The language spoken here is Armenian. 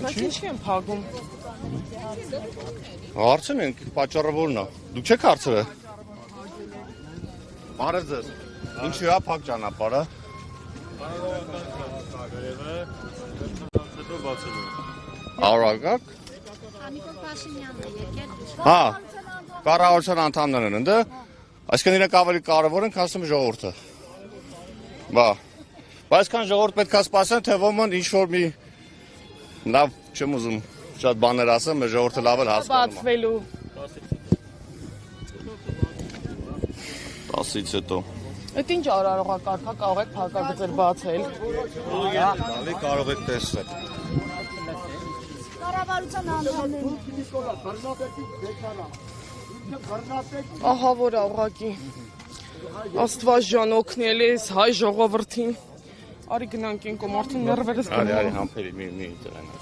Բայց ինչի են փակում։ Հարցն ենք, պատճառը որն է։ Դուք չեք հարցրել։ Բարև ձեզ։ Ինչի է փակ ճանապարհը։ Արագակ։ Նիկոլ Փաշինյանն է եկել։ Հա, կառավարության անդամներն են ընդ։ Այսինքն իրենք ավելի կարևոր են, քան ժողովուրդը։ Բա։ Բայց քան ժողովուրդ պետք է սպասեն, թե ոմն ինչ որ մի լավ չեմ ուզում շատ բաներ ասեմ, մեր ժողովուրդը լավ էլ հասկանում է։ Բացվելու։ 10-ից հետո։ Այդ ինչ արարողակարգա կարող եք փակագծեր բացել։ Ալի կարող եք տեսնել։ Կառավարության անդամներն։ Ահա որ ուղղակի Աստված ջան օգնել ես հայ ժողովրդին։ Արի գնանք ինքո մարդուն ներվերս գնա։ Արի համբերի մի դրանա։